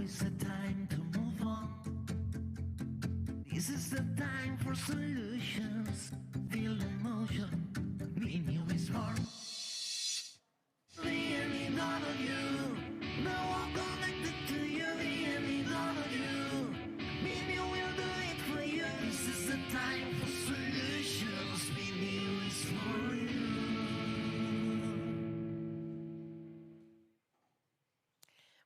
is the time to move on. This is the time for solutions. Feel the motion. Be new is born. Me and me, none of you. No one connected to you. Me and me, none of you. Me and you will do it for you. This is the time for solutions. Be new is for you.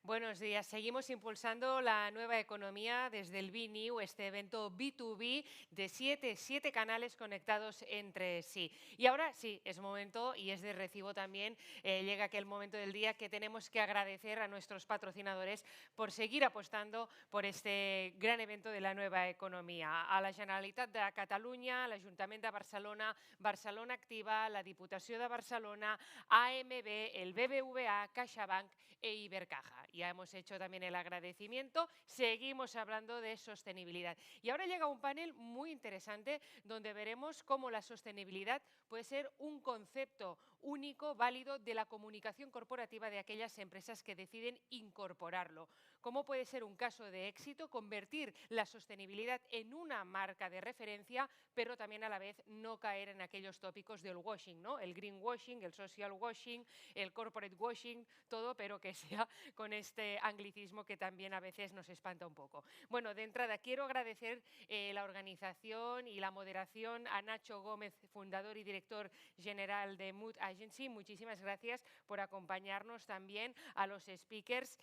Buenos días. Seguimos impulsando la nueva economía desde el BNew, este evento B2B de siete canales conectados entre sí. Y ahora sí, es momento y es de recibo también, llega aquel momento del día que tenemos que agradecer a nuestros patrocinadores por seguir apostando por este gran evento de la nueva economía. A la Generalitat de Catalunya, l'Ajuntament de Barcelona, Barcelona Activa, la Diputació de Barcelona, AMB, el BBVA, CaixaBank e Ibercaja. Ya hemos hecho también el agradecimiento, seguimos hablando de sostenibilidad. Y ahora llega un panel muy interesante donde veremos cómo la sostenibilidad puede ser un concepto único, válido de la comunicación corporativa de aquellas empresas que deciden incorporarlo. Cómo puede ser un caso de éxito convertir la sostenibilidad en una marca de referencia, pero también a la vez no caer en aquellos tópicos del washing, ¿no? El greenwashing, el social washing, el corporate washing, todo, pero que sea con este anglicismo que también a veces nos espanta un poco. Bueno, de entrada quiero agradecer la organización y la moderación a Nacho Gómez, fundador y director general de Mood Agency. Muchísimas gracias por acompañarnos también a los speakers.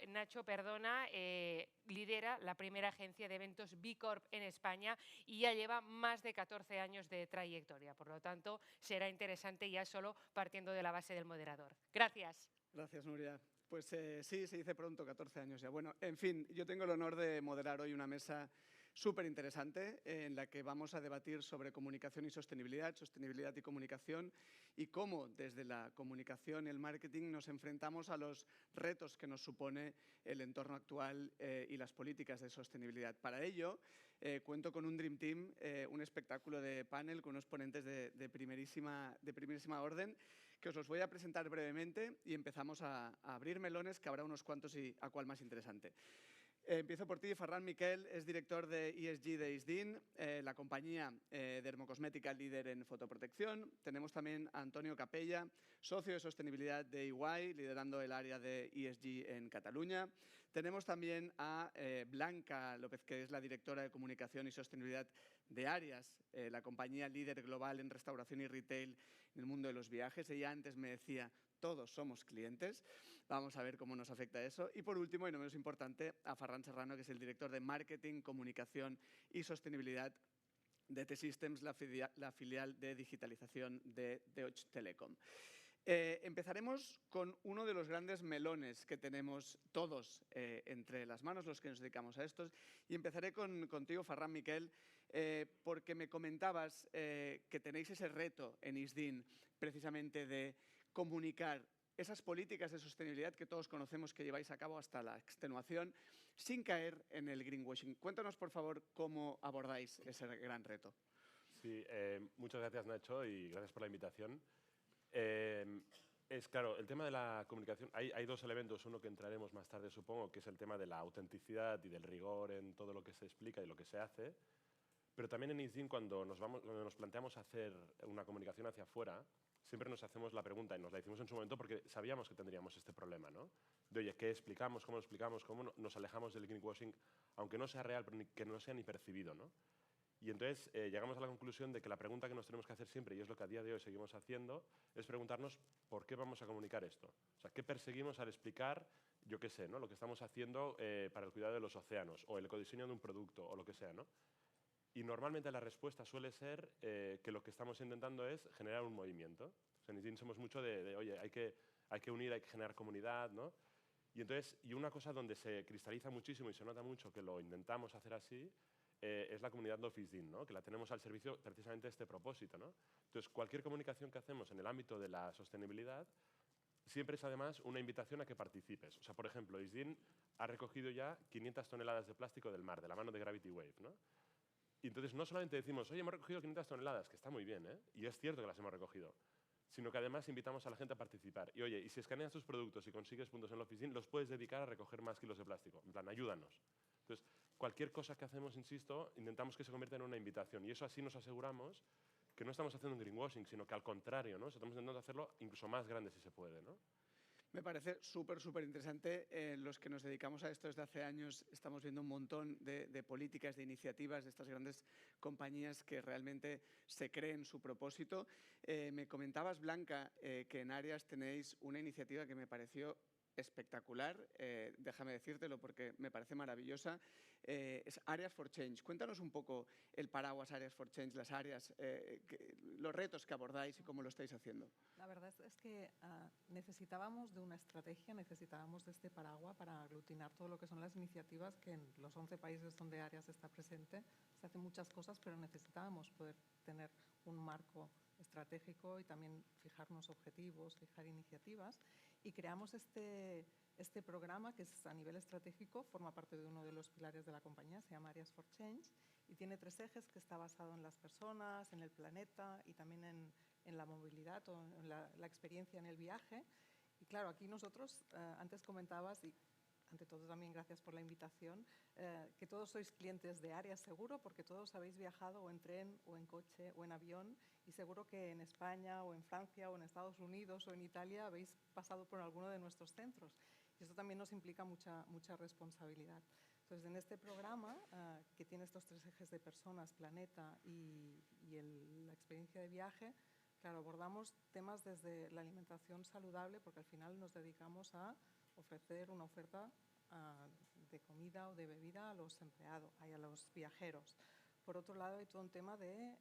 Nacho, perdona, lidera la primera agencia de eventos B Corp en España y ya lleva más de 14 años de trayectoria. Por lo tanto, será interesante ya solo partiendo de la base del moderador. Gracias. Gracias, Nuria. Pues sí, se dice pronto, 14 años ya. Bueno, en fin, yo tengo el honor de moderar hoy una mesa súper interesante en la que vamos a debatir sobre comunicación y sostenibilidad y comunicación y cómo desde la comunicación y el marketing nos enfrentamos a los retos que nos supone el entorno actual y las políticas de sostenibilidad. Para ello, cuento con un Dream Team, un espectáculo de panel con unos ponentes de primerísima orden que os los voy a presentar brevemente y empezamos a abrir melones, que habrá unos cuantos y a cuál más interesante. Empiezo por ti. Ferran Miquel es director de ESG de ISDIN, la compañía dermocosmética líder en fotoprotección. Tenemos también a Antonio Capella, socio de sostenibilidad de EY, liderando el área de ESG en Cataluña. Tenemos también a Blanca López, que es la directora de comunicación y sostenibilidad de Arias, la compañía líder global en restauración y retail en el mundo de los viajes. Ella antes me decía: todos somos clientes. Vamos a ver cómo nos afecta eso. Y por último, y no menos importante, a Ferran Serrano, que es el director de Marketing, Comunicación y Sostenibilidad de T-Systems, la filial de digitalización de Deutsche Telekom. Empezaremos con uno de los grandes melones que tenemos todos entre las manos, los que nos dedicamos a estos. Y empezaré contigo, Ferran Miquel, porque me comentabas que tenéis ese reto en ISDIN precisamente de comunicar esas políticas de sostenibilidad que todos conocemos que lleváis a cabo hasta la extenuación sin caer en el greenwashing. Cuéntanos, por favor, cómo abordáis ese gran reto. Sí, muchas gracias, Nacho, y gracias por la invitación. Claro, el tema de la comunicación, hay dos elementos, uno que entraremos más tarde, supongo, que es el tema de la autenticidad y del rigor en todo lo que se explica y lo que se hace, pero también en ISDIN, cuando nos planteamos hacer una comunicación hacia afuera, siempre nos hacemos la pregunta, y nos la hicimos en su momento porque sabíamos que tendríamos este problema, ¿no? De, oye, ¿qué explicamos? ¿Cómo lo explicamos? ¿Cómo nos alejamos del greenwashing? Aunque no sea real, pero que no sea ni percibido, ¿no? Y entonces llegamos a la conclusión de que la pregunta que nos tenemos que hacer siempre, y es lo que a día de hoy seguimos haciendo, es preguntarnos por qué vamos a comunicar esto. O sea, ¿qué perseguimos al explicar, yo qué sé, ¿no? Lo que estamos haciendo para el cuidado de los océanos, o el ecodiseño de un producto, o lo que sea, ¿no? Y normalmente la respuesta suele ser que lo que estamos intentando es generar un movimiento. O sea, en ISDIN somos mucho de oye, hay que unir, hay que generar comunidad, ¿no? Y entonces, y una cosa donde se cristaliza muchísimo y se nota mucho que lo intentamos hacer así, es la comunidad Love ISDIN, ¿no? Que la tenemos al servicio precisamente de este propósito, ¿no? Entonces, cualquier comunicación que hacemos en el ámbito de la sostenibilidad siempre es además una invitación a que participes. O sea, por ejemplo, ISDIN ha recogido ya 500 toneladas de plástico del mar, de la mano de Gravity Wave, ¿no? Y entonces no solamente decimos, oye, hemos recogido 500 toneladas, que está muy bien, ¿eh? Y es cierto que las hemos recogido, sino que además invitamos a la gente a participar. Y oye, y si escaneas tus productos y consigues puntos en la oficina, los puedes dedicar a recoger más kilos de plástico. En plan, ayúdanos. Entonces, cualquier cosa que hacemos, insisto, intentamos que se convierta en una invitación. Y eso así nos aseguramos que no estamos haciendo un greenwashing, sino que al contrario, ¿no? Estamos intentando hacerlo incluso más grande si se puede, ¿no? Me parece súper interesante. Los que nos dedicamos a esto desde hace años estamos viendo un montón de políticas, de iniciativas de estas grandes compañías que realmente se creen su propósito. Me comentabas, Blanca, que en Arias tenéis una iniciativa que me pareció espectacular, déjame decírtelo porque me parece maravillosa, es Arias for Change. Cuéntanos un poco el paraguas Arias for Change, las áreas, los retos que abordáis y cómo lo estáis haciendo. La verdad es que necesitábamos de una estrategia, necesitábamos de este paraguas para aglutinar todo lo que son las iniciativas que en los 11 países donde Arias está presente se hacen muchas cosas, pero necesitábamos poder tener un marco estratégico y también fijarnos objetivos, fijar iniciativas, y creamos este programa que es a nivel estratégico, forma parte de uno de los pilares de la compañía, se llama Arias for Change, y tiene 3 ejes que está basado en las personas, en el planeta y también en la movilidad o en la experiencia en el viaje. Y claro, aquí nosotros, antes comentabas, y ante todo también gracias por la invitación, que todos sois clientes de Arias seguro, porque todos habéis viajado o en tren o en coche o en avión, y seguro que en España o en Francia o en Estados Unidos o en Italia habéis pasado por alguno de nuestros centros. Y esto también nos implica mucha responsabilidad. Entonces, en este programa, que tiene estos 3 ejes de personas, planeta y la experiencia de viaje, claro, abordamos temas desde la alimentación saludable, porque al final nos dedicamos a ofrecer una oferta de comida o de bebida a los empleados y a los viajeros. Por otro lado, hay todo un tema de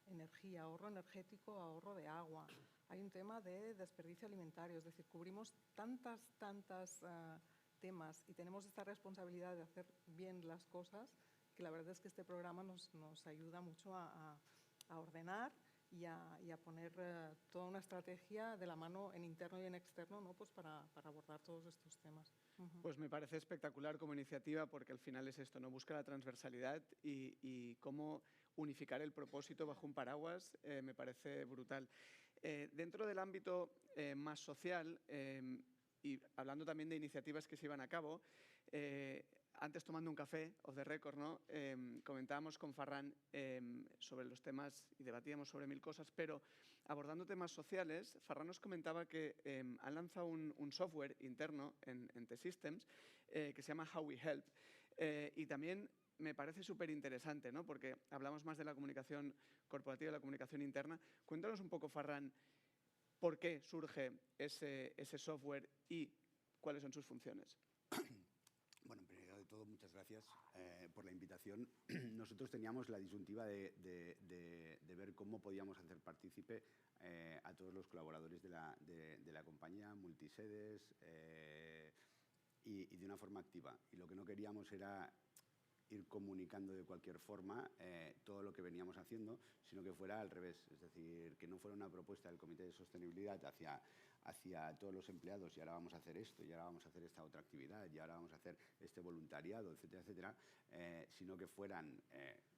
energía, ahorro energético, ahorro de agua. Hay un tema de desperdicio alimentario, es decir, cubrimos tantas temas y tenemos esta responsabilidad de hacer bien las cosas, que la verdad es que este programa nos ayuda mucho a ordenar y a poner toda una estrategia de la mano en interno y en externo, ¿no? Pues para abordar todos estos temas. Pues me parece espectacular como iniciativa porque al final es esto, ¿no? Busca la transversalidad y cómo unificar el propósito bajo un paraguas me parece brutal. Dentro del ámbito más social y hablando también de iniciativas que se llevan a cabo, antes tomando un café, off the record, ¿no? Comentábamos con Ferran sobre los temas y debatíamos sobre 1000 cosas, pero abordando temas sociales, Ferran nos comentaba que han lanzado un software interno en T-Systems que se llama How We Help y también me parece súper interesante, ¿no? Porque hablamos más de la comunicación corporativa, de la comunicación interna. Cuéntanos un poco, Ferran, por qué surge ese software y cuáles son sus funciones. Bueno, primero de todo, muchas gracias por la invitación. Nosotros teníamos la disyuntiva de ver cómo podíamos hacer partícipe a todos los colaboradores de la compañía, multisedes y de una forma activa. Y lo que no queríamos era ir comunicando de cualquier forma todo lo que veníamos haciendo, sino que fuera al revés. Es decir, que no fuera una propuesta del Comité de Sostenibilidad hacia todos los empleados y ahora vamos a hacer esto, y ahora vamos a hacer esta otra actividad, y ahora vamos a hacer este voluntariado, etcétera, etcétera, sino que fueran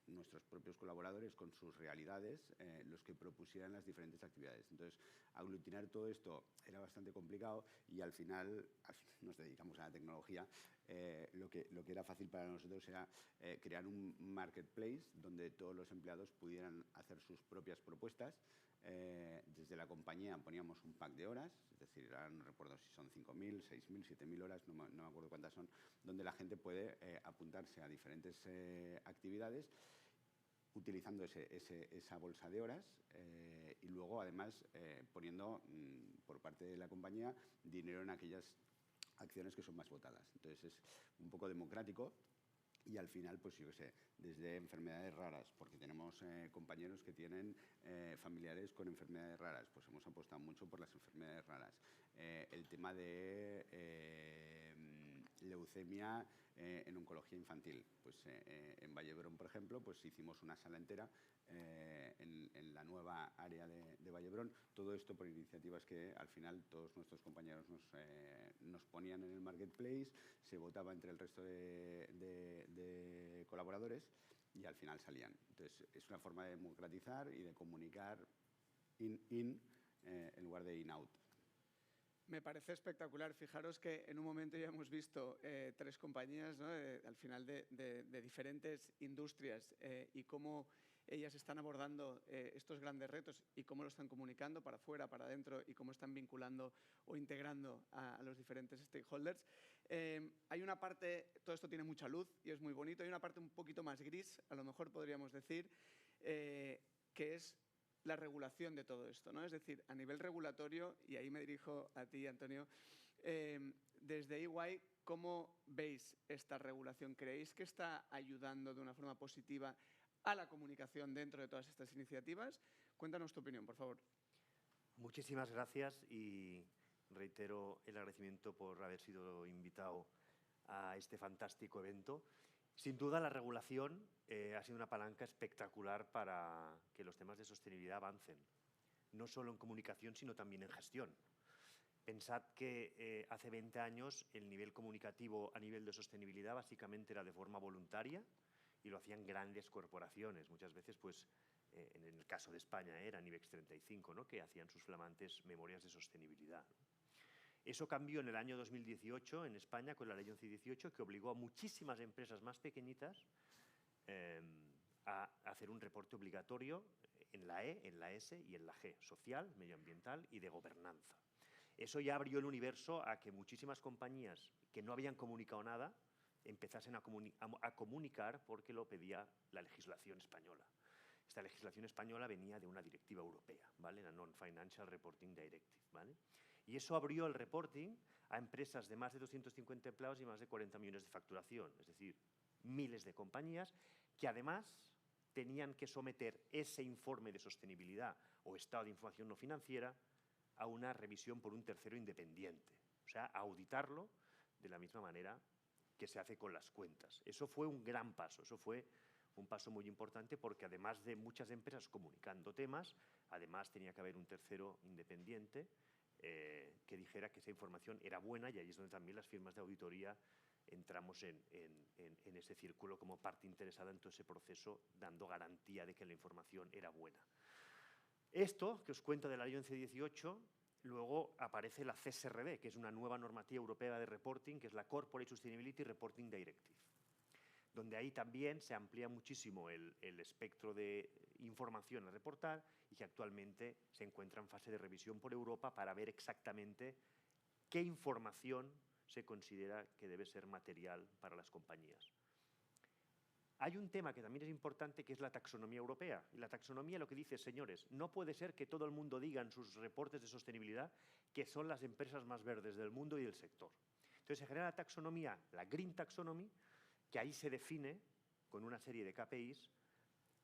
nuestros propios colaboradores con sus realidades los que propusieran las diferentes actividades. Entonces, aglutinar todo esto era bastante complicado y al final nos dedicamos a la tecnología. Lo que era fácil para nosotros era crear un marketplace donde todos los empleados pudieran hacer sus propias propuestas. Desde la compañía poníamos un pack de horas, es decir, ahora no recuerdo si son 5.000, 6.000, 7.000 horas, no me acuerdo cuántas son, donde la gente puede apuntarse a diferentes actividades utilizando esa bolsa de horas y luego además poniendo por parte de la compañía dinero en aquellas acciones que son más votadas. Entonces es un poco democrático. Y al final, pues yo qué sé, desde enfermedades raras, porque tenemos compañeros que tienen familiares con enfermedades raras, pues hemos apostado mucho por las enfermedades raras. El tema de leucemia en oncología infantil, pues en Vallebrón, por ejemplo, pues hicimos una sala entera en la nueva área de Vallebrón. Todo esto por iniciativas que al final todos nuestros compañeros nos ponían en el marketplace, se votaba entre el resto de colaboradores y al final salían. Entonces, es una forma de democratizar y de comunicar en lugar de in-out. Me parece espectacular. Fijaros que en un momento ya hemos visto 3 compañías, ¿no? Al final de diferentes industrias y cómo ellas están abordando estos grandes retos y cómo lo están comunicando para afuera, para adentro y cómo están vinculando o integrando a los diferentes stakeholders. Hay una parte, todo esto tiene mucha luz y es muy bonito, hay una parte un poquito más gris, a lo mejor podríamos decir, que es la regulación de todo esto, ¿no? Es decir, a nivel regulatorio, y ahí me dirijo a ti, Antonio, desde EY, ¿cómo veis esta regulación? ¿Creéis que está ayudando de una forma positiva a la comunicación dentro de todas estas iniciativas? Cuéntanos tu opinión, por favor. Muchísimas gracias y reitero el agradecimiento por haber sido invitado a este fantástico evento. Sin duda, la regulación ha sido una palanca espectacular para que los temas de sostenibilidad avancen, no solo en comunicación, sino también en gestión. Pensad que hace 20 años el nivel comunicativo a nivel de sostenibilidad básicamente era de forma voluntaria y lo hacían grandes corporaciones. Muchas veces, pues, en el caso de España, eran IBEX 35, ¿no?, que hacían sus flamantes memorias de sostenibilidad. Eso cambió en el año 2018 en España con la Ley 1118, que obligó a muchísimas empresas más pequeñitas a hacer un reporte obligatorio en la E, en la S y en la G, social, medioambiental y de gobernanza. Eso ya abrió el universo a que muchísimas compañías que no habían comunicado nada empezasen a comunicar porque lo pedía la legislación española. Esta legislación española venía de una directiva europea, ¿vale? La Non-Financial Reporting Directive, ¿vale? Y eso abrió el reporting a empresas de más de 250 empleados y más de 40 millones de facturación, es decir, miles de compañías que además tenían que someter ese informe de sostenibilidad o estado de información no financiera a una revisión por un tercero independiente, o sea, a auditarlo de la misma manera que se hace con las cuentas. Eso fue un gran paso, eso fue un paso muy importante porque además de muchas empresas comunicando temas, además tenía que haber un tercero independiente que dijera que esa información era buena, y ahí es donde también las firmas de auditoría entramos en ese círculo como parte interesada en todo ese proceso, dando garantía de que la información era buena. Esto que os cuento de la Ley 1118, luego aparece la CSRD, que es una nueva normativa europea de reporting, que es la Corporate Sustainability Reporting Directive, donde ahí también se amplía muchísimo el espectro de información a reportar y que actualmente se encuentra en fase de revisión por Europa para ver exactamente qué información se considera que debe ser material para las compañías. Hay un tema que también es importante, que es la taxonomía europea. Y la taxonomía lo que dice, señores, no puede ser que todo el mundo diga en sus reportes de sostenibilidad que son las empresas más verdes del mundo y del sector. Entonces se genera la taxonomía, la Green Taxonomy, que ahí se define con una serie de KPIs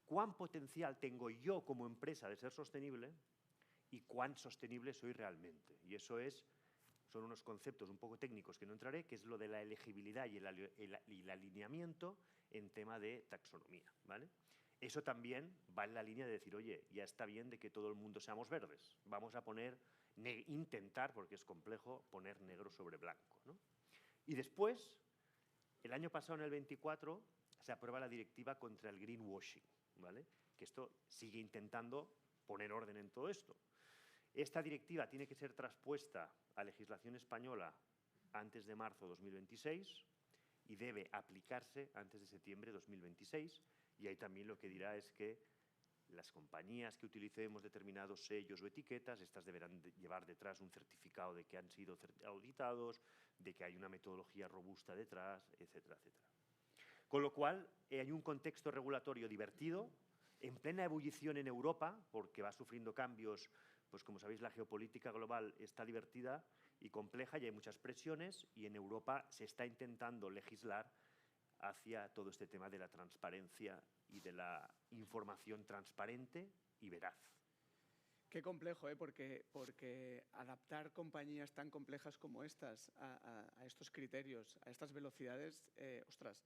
cuán potencial tengo yo como empresa de ser sostenible y cuán sostenible soy realmente. Y eso son unos conceptos un poco técnicos que no entraré, que es lo de la elegibilidad y el alineamiento en tema de taxonomía, ¿vale? Eso también va en la línea de decir, oye, ya está bien de que todo el mundo seamos verdes, vamos a intentar, porque es complejo, poner negro sobre blanco, ¿no? Y después, el año pasado, en el 24, se aprueba la directiva contra el greenwashing, ¿vale? Que esto sigue intentando poner orden en todo esto. Esta directiva tiene que ser traspuesta a legislación española antes de marzo de 2026 y debe aplicarse antes de septiembre de 2026. Y ahí también lo que dirá es que las compañías que utilicemos determinados sellos o etiquetas, estas deberán llevar detrás un certificado de que han sido auditados, de que hay una metodología robusta detrás, etcétera, etcétera. Con lo cual, hay un contexto regulatorio divertido, en plena ebullición en Europa, porque va sufriendo cambios, pues como sabéis, la geopolítica global está divertida y compleja y hay muchas presiones, y en Europa se está intentando legislar hacia todo este tema de la transparencia y de la información transparente y veraz. Qué complejo, porque adaptar compañías tan complejas como estas a estos criterios, a estas velocidades, ostras,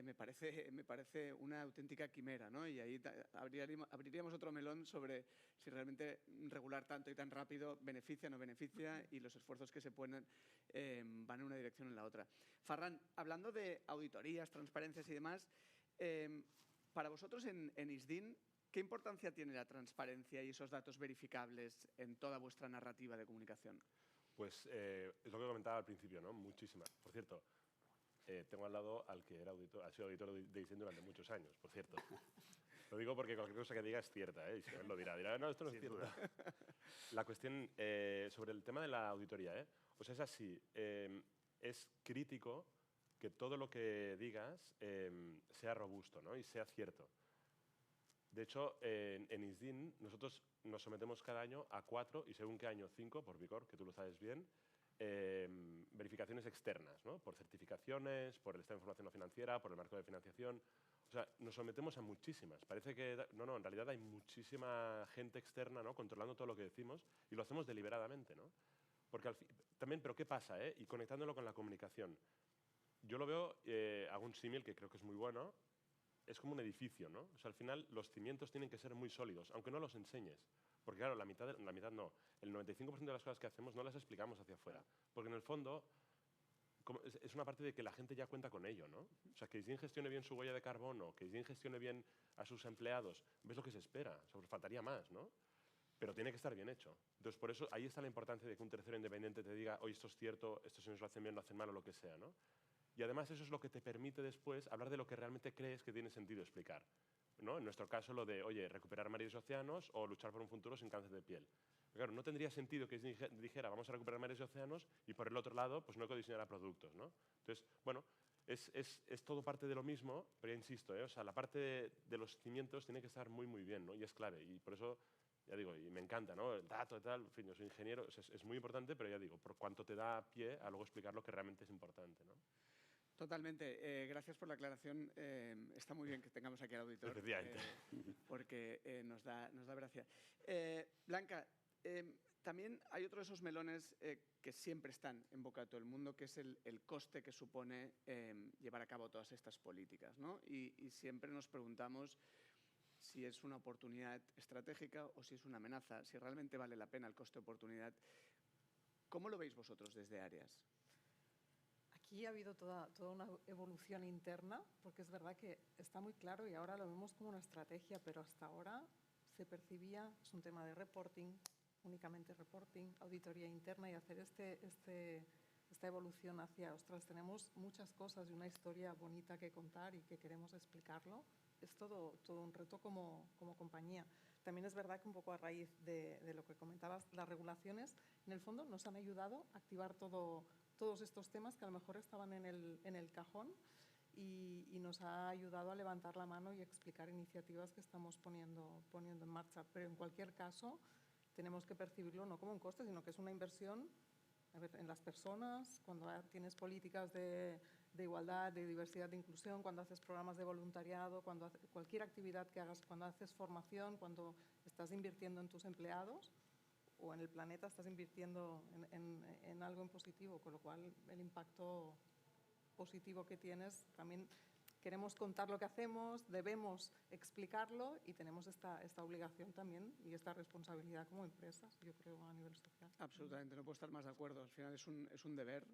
me parece una auténtica quimera, ¿no? Y ahí abriríamos otro melón sobre si realmente regular tanto y tan rápido beneficia o no beneficia, y los esfuerzos que se ponen van en una dirección o en la otra. Ferran, hablando de auditorías, transparencias y demás, para vosotros en ISDIN, ¿Qué importancia tiene la transparencia y esos datos verificables en toda vuestra narrativa de comunicación? Pues es lo que comentaba al principio, ¿no? Muchísima. Por cierto, tengo al lado al que era auditor, ha sido auditor de ISIN durante muchos años, por cierto. Lo digo porque cualquier cosa que diga es cierta, ¿eh? Y si él lo dirá, no, esto no es Sin cierto. duda. La cuestión sobre el tema de la auditoría, ¿eh? O sea, es así. Es crítico que todo lo que digas sea robusto, ¿no? Y sea cierto. De hecho, en ISDIN nosotros nos sometemos cada año a 4 y según qué año 5, por Vicor, que tú lo sabes bien, verificaciones externas, ¿no? Por certificaciones, por el estado de información no financiera, por el marco de financiación. O sea, nos sometemos a muchísimas. Parece que, no, en realidad hay muchísima gente externa, ¿no? Controlando todo lo que decimos y lo hacemos deliberadamente, ¿no? Porque también, pero ¿qué pasa, eh? Y conectándolo con la comunicación. Yo lo veo, hago un símil que creo que es muy bueno, es como un edificio, ¿no? O sea, al final los cimientos tienen que ser muy sólidos, aunque no los enseñes. Porque claro, la mitad no, el 95% de las cosas que hacemos no las explicamos hacia afuera. Porque en el fondo es una parte de que la gente ya cuenta con ello, ¿no? O sea, que ISDIN gestione bien su huella de carbono, que ISDIN gestione bien a sus empleados, ves lo que se espera, o sea, faltaría más, ¿no? Pero tiene que estar bien hecho. Entonces, por eso ahí está la importancia de que un tercero independiente te diga, oye, esto es cierto, estos señores lo hacen bien, lo hacen mal o lo que sea, ¿no? Y además eso es lo que te permite después hablar de lo que realmente crees que tiene sentido explicar, ¿no? En nuestro caso lo de, oye, recuperar mares y océanos o luchar por un futuro sin cáncer de piel. Claro, no tendría sentido que dijera, vamos a recuperar mares y océanos y por el otro lado, pues no ecodiseñara productos, ¿no? Entonces, bueno, es todo parte de lo mismo, pero ya insisto, o sea, la parte de los cimientos tiene que estar muy, muy bien, ¿no? Y es clave. Y por eso, ya digo, y me encanta, ¿no? El dato y tal, en fin, yo soy ingeniero, es muy importante, pero ya digo, por cuánto te da pie a luego explicar lo que realmente es importante, ¿no? Totalmente. Gracias por la aclaración. Está muy bien que tengamos aquí al auditor, Efectivamente. porque nos da veracidad. Blanca, también hay otro de esos melones que siempre están en boca de todo el mundo, que es el coste que supone llevar a cabo todas estas políticas, ¿no? Y siempre nos preguntamos si es una oportunidad estratégica o si es una amenaza, si realmente vale la pena el coste-oportunidad. ¿Cómo lo veis vosotros desde Áreas? Aquí ha habido toda una evolución interna, porque es verdad que está muy claro y ahora lo vemos como una estrategia, pero hasta ahora se percibía, es un tema de reporting, únicamente reporting, auditoría interna y hacer esta evolución hacia, ostras, tenemos muchas cosas y una historia bonita que contar y que queremos explicarlo. Es todo un reto como compañía. También es verdad que un poco a raíz de lo que comentabas, las regulaciones en el fondo nos han ayudado a activar todos estos temas que a lo mejor estaban en el cajón y nos ha ayudado a levantar la mano y explicar iniciativas que estamos poniendo en marcha. Pero en cualquier caso, tenemos que percibirlo no como un coste, sino que es una inversión en las personas, cuando tienes políticas de igualdad, de diversidad, de inclusión, cuando haces programas de voluntariado, cualquier actividad que hagas, cuando haces formación, cuando estás invirtiendo en tus empleados o en el planeta, estás invirtiendo en algo en positivo, con lo cual el impacto positivo que tienes, también queremos contar lo que hacemos, debemos explicarlo y tenemos esta obligación también y esta responsabilidad como empresas, yo creo, a nivel social. Absolutamente, no puedo estar más de acuerdo. Al final es un deber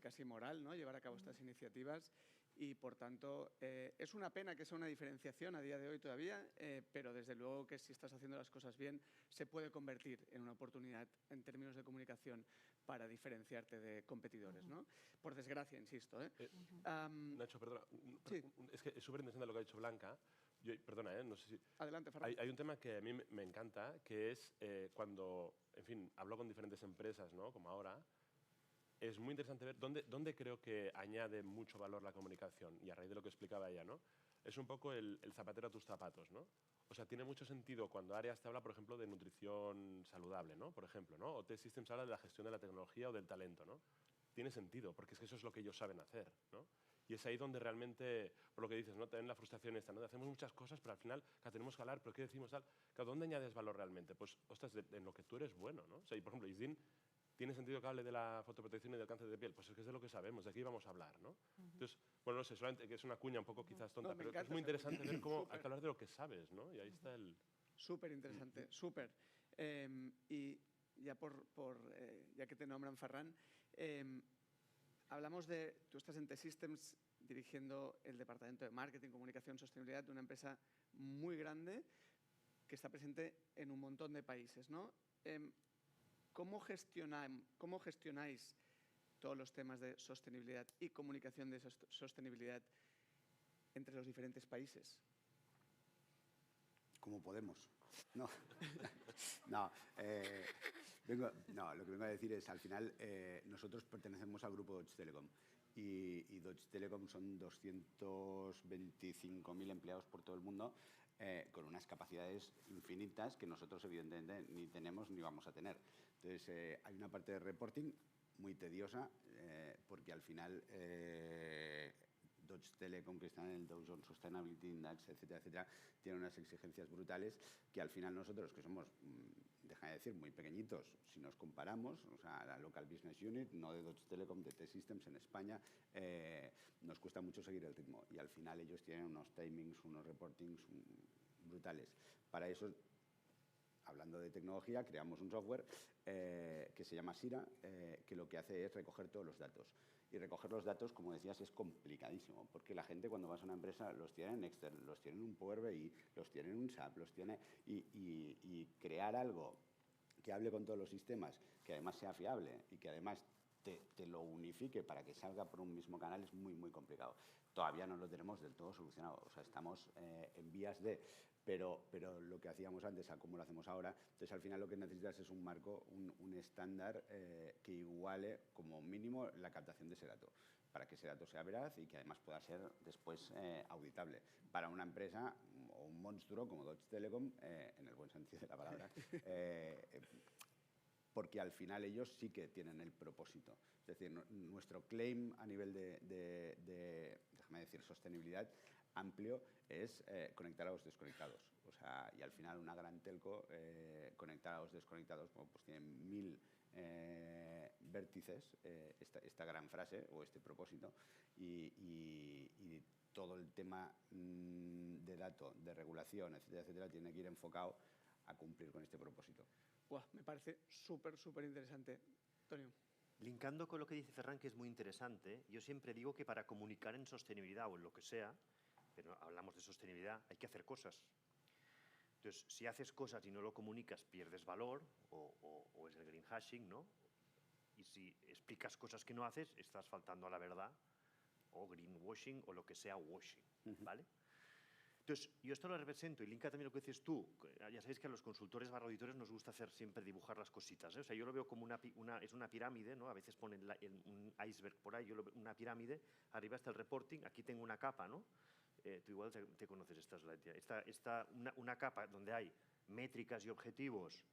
casi moral, ¿no? Llevar a cabo estas iniciativas y, por tanto, es una pena que sea una diferenciación a día de hoy todavía, pero desde luego que si estás haciendo las cosas bien, se puede convertir en una oportunidad en términos de comunicación para diferenciarte de competidores, ¿no? Por desgracia, insisto. Nacho, perdona, Sí. es que es súper interesante lo que ha dicho Blanca. Perdona, no sé si... Adelante, Ferran. Hay un tema que a mí me encanta, que es cuando, en fin, hablo con diferentes empresas, ¿no? Como ahora, es muy interesante ver dónde creo que añade mucho valor la comunicación, y a raíz de lo que explicaba ella, ¿no? Es un poco el zapatero a tus zapatos, ¿no? O sea, tiene mucho sentido cuando Áreas te habla, por ejemplo, de nutrición saludable, ¿no? Por ejemplo, ¿no? O T-Systems habla de la gestión de la tecnología o del talento, ¿no? Tiene sentido, porque es que eso es lo que ellos saben hacer, ¿no? Y es ahí donde realmente, por lo que dices, ¿no? También la frustración esta, ¿no? Hacemos muchas cosas, pero al final tenemos que hablar, pero ¿qué decimos tal? Claro, ¿dónde añades valor realmente? Pues, ostras, en lo que tú eres bueno, ¿no? O sea, y por ejemplo, ISDIN, ¿tiene sentido que hable de la fotoprotección y del cáncer de piel? Pues es que es de lo que sabemos, de aquí vamos a hablar, ¿no? Entonces, bueno, no sé, solamente que es una cuña un poco quizás tonta, No, me pero encanta es muy esa interesante cuña. ver cómo Súper. hay que hablar de lo que sabes, ¿no? Y ahí está el... Súper interesante, súper. Y ya ya que te nombran, Ferran, hablamos de, tú estás en T-Systems dirigiendo el departamento de marketing, comunicación, sostenibilidad de una empresa muy grande, que está presente en un montón de países, ¿no? ¿Cómo gestionáis todos los temas de sostenibilidad y comunicación de sostenibilidad entre los diferentes países? ¿Cómo podemos? No, no, lo que vengo a decir es, al final, nosotros pertenecemos al grupo Deutsche Telekom y Deutsche Telekom son 225.000 empleados por todo el mundo, con unas capacidades infinitas que nosotros evidentemente ni tenemos ni vamos a tener. Entonces, hay una parte de reporting muy tediosa, porque al final Deutsche Telekom, que está en el Dow Jones Sustainability Index, etcétera, etcétera, tiene unas exigencias brutales que al final nosotros, que somos, déjame decir, muy pequeñitos, si nos comparamos, o sea, la Local Business Unit, no de Deutsche Telekom, de T-Systems en España, nos cuesta mucho seguir el ritmo y al final ellos tienen unos timings, unos reportings brutales. Para eso, hablando de tecnología, creamos un software que se llama Sira, que lo que hace es recoger todos los datos. Y recoger los datos, como decías, es complicadísimo, porque la gente cuando vas a una empresa los tiene en Excel, los tiene en un Power BI, los tiene en un SAP, los tiene... Y crear algo que hable con todos los sistemas, que además sea fiable y que además te lo unifique para que salga por un mismo canal es muy, muy complicado. Todavía no lo tenemos del todo solucionado, o sea, estamos en vías de... Pero lo que hacíamos antes a cómo lo hacemos ahora, entonces al final lo que necesitas es un marco, un estándar que iguale como mínimo la captación de ese dato, para que ese dato sea veraz y que además pueda ser después auditable. Para una empresa o un monstruo como Deutsche Telekom, en el buen sentido de la palabra, porque al final ellos sí que tienen el propósito. Es decir, nuestro claim a nivel déjame decir, sostenibilidad amplio es conectar a los desconectados. O sea, y al final una gran telco, conectar a los desconectados, bueno, pues tiene 1000 vértices, esta gran frase o este propósito, y todo el tema de dato, de regulación, etcétera, etcétera, tiene que ir enfocado a cumplir con este propósito. Buah, me parece súper, súper interesante. Antonio. Linkando con lo que dice Ferran, que es muy interesante, yo siempre digo que para comunicar en sostenibilidad o en lo que sea, pero hablamos de sostenibilidad, hay que hacer cosas. Entonces, si haces cosas y no lo comunicas, pierdes valor, o es el greenwashing, ¿no? Y si explicas cosas que no haces, estás faltando a la verdad, o greenwashing, o lo que sea washing, ¿vale? Entonces, yo esto lo represento, y linka también lo que dices tú. Ya sabéis que a los consultores / auditores nos gusta hacer siempre dibujar las cositas, ¿eh? O sea, yo lo veo como es una pirámide, ¿no? A veces ponen un iceberg por ahí, yo lo veo una pirámide, arriba está el reporting, aquí tengo una capa, ¿no? Tú igual te conoces esta slide. Una capa donde hay métricas y objetivos,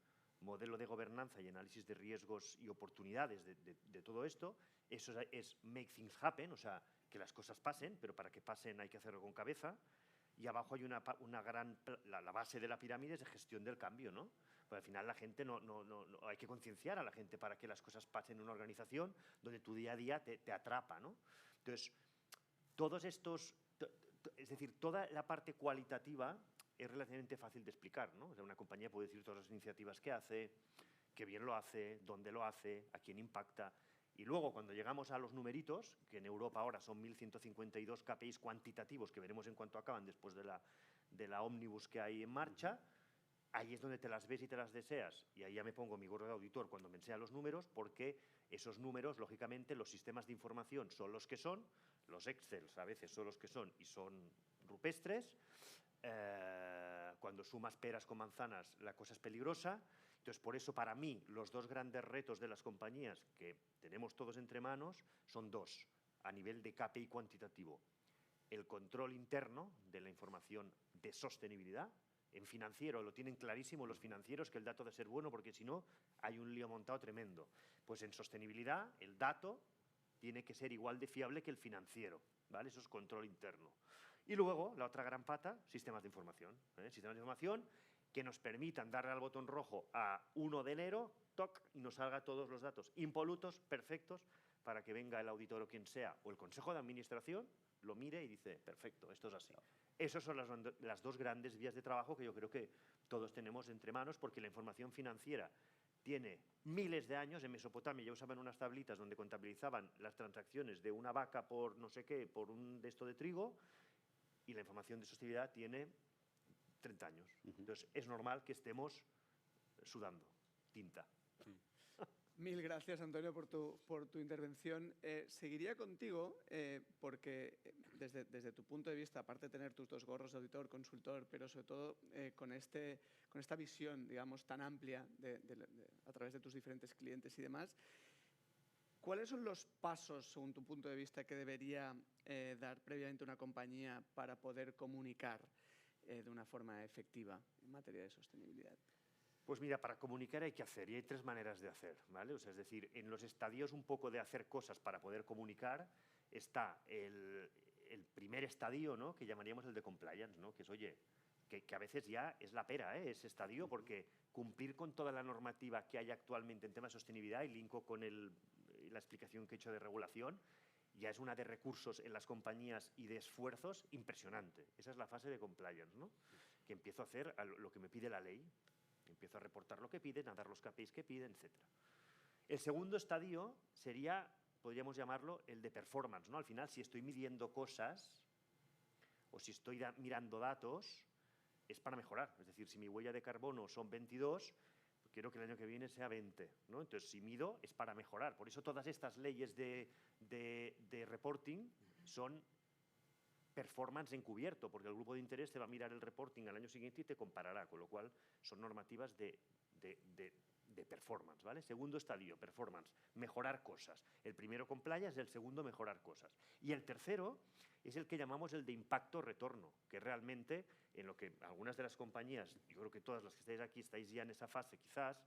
modelo de gobernanza y análisis de riesgos y oportunidades de todo esto. Eso es make things happen, o sea, que las cosas pasen, pero para que pasen hay que hacerlo con cabeza. Y abajo hay la base de la pirámide es de gestión del cambio, ¿no? Porque al final la gente no hay que concienciar a la gente para que las cosas pasen en una organización donde tu día a día te atrapa, ¿no? Entonces, todos estos... Es decir, toda la parte cualitativa es relativamente fácil de explicar, ¿no? O sea, una compañía puede decir todas las iniciativas que hace, qué bien lo hace, dónde lo hace, a quién impacta. Y luego, cuando llegamos a los numeritos, que en Europa ahora son 1.152 KPIs cuantitativos, que veremos en cuánto acaban después de la ómnibus que hay en marcha, ahí es donde te las ves y te las deseas. Y ahí ya me pongo mi gorro de auditor cuando me enseña los números, porque esos números, lógicamente, los sistemas de información son los que son, los Excel a veces son los que son y son rupestres. Cuando sumas peras con manzanas, la cosa es peligrosa. Entonces, por eso, para mí, los dos grandes retos de las compañías que tenemos todos entre manos son dos, a nivel de KPI cuantitativo. El control interno de la información de sostenibilidad. En financiero lo tienen clarísimo los financieros, que el dato debe ser bueno, porque si no, hay un lío montado tremendo. Pues en sostenibilidad, el dato tiene que ser igual de fiable que el financiero, ¿vale? Eso es control interno. Y luego, la otra gran pata, sistemas de información. Sistemas de información que nos permitan darle al botón rojo a 1 de enero, toc, y nos salga todos los datos impolutos, perfectos, para que venga el auditor o quien sea, o el consejo de administración, lo mire y dice, perfecto, esto es así. Esas son las dos grandes vías de trabajo que yo creo que todos tenemos entre manos, porque la información financiera tiene miles de años. En Mesopotamia ya usaban unas tablitas donde contabilizaban las transacciones de una vaca por no sé qué, por un de esto de trigo, y la información de sostenibilidad tiene 30 años. Entonces, es normal que estemos sudando tinta. Mil gracias, Antonio, por tu intervención. Seguiría contigo porque desde tu punto de vista, aparte de tener tus dos gorros de auditor, consultor, pero sobre todo con esta visión, digamos, tan amplia a través de tus diferentes clientes y demás, ¿cuáles son los pasos, según tu punto de vista, que debería dar previamente una compañía para poder comunicar de una forma efectiva en materia de sostenibilidad? Pues mira, para comunicar hay que hacer, y hay 3 maneras de hacer, ¿vale? O sea, es decir, en los estadios un poco de hacer cosas para poder comunicar está el primer estadio, ¿no?, que llamaríamos el de compliance, ¿no?, que es, oye, que a veces ya es la pera, ese estadio, porque cumplir con toda la normativa que hay actualmente en temas de sostenibilidad, y linko con la explicación que he hecho de regulación, ya es una de recursos en las compañías y de esfuerzos impresionante. Esa es la fase de compliance, ¿no?, que empiezo a hacer lo que me pide la ley. Empiezo a reportar lo que piden, a dar los KPIs que piden, etc. El segundo estadio sería, podríamos llamarlo, el de performance, ¿no? Al final, si estoy midiendo cosas o si estoy mirando datos, es para mejorar. Es decir, si mi huella de carbono son 22, quiero que el año que viene sea 20, ¿no? Entonces, si mido, es para mejorar. Por eso todas estas leyes de reporting son performance encubierto, porque el grupo de interés te va a mirar el reporting al año siguiente y te comparará, con lo cual son normativas de performance, ¿vale? Segundo estadio, performance, mejorar cosas. El primero, compliance, el segundo, mejorar cosas. Y el tercero es el que llamamos el de impacto-retorno, que realmente, en lo que algunas de las compañías, yo creo que todas las que estáis aquí estáis ya en esa fase quizás,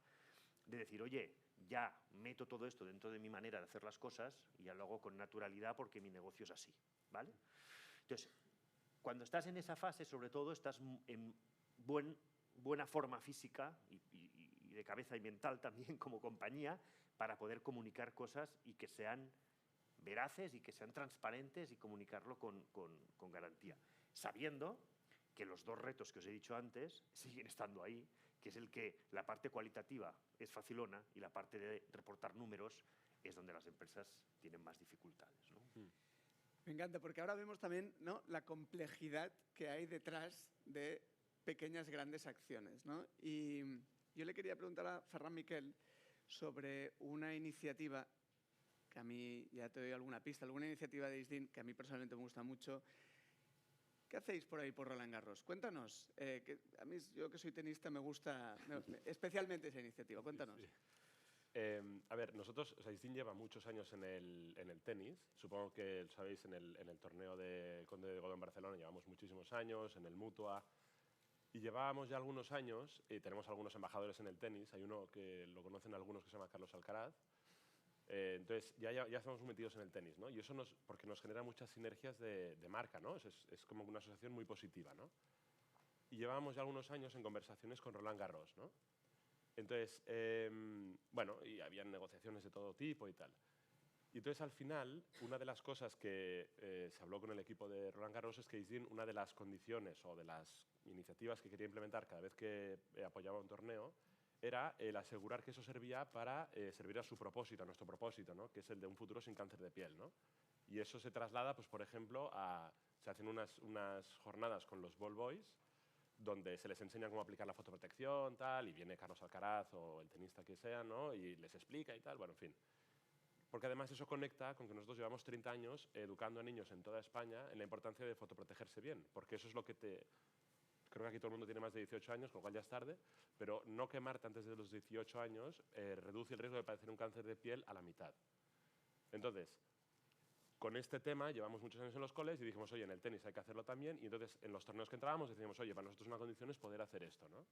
de decir, oye, ya meto todo esto dentro de mi manera de hacer las cosas y ya lo hago con naturalidad porque mi negocio es así, ¿vale? Entonces, cuando estás en esa fase, sobre todo, estás en buena forma física y de cabeza y mental también como compañía para poder comunicar cosas y que sean veraces y que sean transparentes y comunicarlo con garantía. Sabiendo que los 2 retos que os he dicho antes siguen estando ahí, que es el que la parte cualitativa es facilona y la parte de reportar números es donde las empresas tienen más dificultades, ¿no? Me encanta, porque ahora vemos también, ¿no?, la complejidad que hay detrás de pequeñas, grandes acciones, ¿no? Y yo le quería preguntar a Ferran Miquel sobre una iniciativa que a mí, ya te doy alguna pista, alguna iniciativa de ISDIN que a mí personalmente me gusta mucho. ¿Qué hacéis por ahí por Roland Garros? Cuéntanos. A mí, yo que soy tenista, me gusta especialmente esa iniciativa. Cuéntanos. Sí. A ver, nosotros, o sea, ISDIN lleva muchos años en el tenis. Supongo que lo sabéis, en el torneo de Conde de Godó en Barcelona llevamos muchísimos años, en el Mutua. Y llevábamos ya algunos años, y tenemos algunos embajadores en el tenis. Hay uno que lo conocen algunos que se llama Carlos Alcaraz. Entonces, ya estamos metidos en el tenis, ¿no? Y eso porque nos genera muchas sinergias de marca, ¿no? Es como una asociación muy positiva, ¿no? Y llevábamos ya algunos años en conversaciones con Roland Garros, ¿no? Entonces, bueno, y habían negociaciones de todo tipo y tal. Y entonces, al final, una de las cosas que se habló con el equipo de Roland Garros es que ISDIN, una de las condiciones o de las iniciativas que quería implementar cada vez que apoyaba un torneo era el asegurar que eso servía para servir a su propósito, a nuestro propósito, ¿no?, que es el de un futuro sin cáncer de piel, ¿no? Y eso se traslada, pues, por ejemplo, se hacen unas jornadas con los ball boys, donde se les enseña cómo aplicar la fotoprotección, tal, y viene Carlos Alcaraz o el tenista que sea, ¿no?, y les explica y tal, bueno, en fin. Porque además eso conecta con que nosotros llevamos 30 años educando a niños en toda España en la importancia de fotoprotegerse bien, porque eso es lo que creo que aquí todo el mundo tiene más de 18 años, con lo cual ya es tarde, pero no quemarte antes de los 18 años reduce el riesgo de padecer un cáncer de piel a la mitad. Entonces, con este tema llevamos muchos años en los coles y dijimos, oye, en el tenis hay que hacerlo también, y entonces en los torneos que entrábamos decíamos, oye, para nosotros una condición es poder hacer esto, ¿no?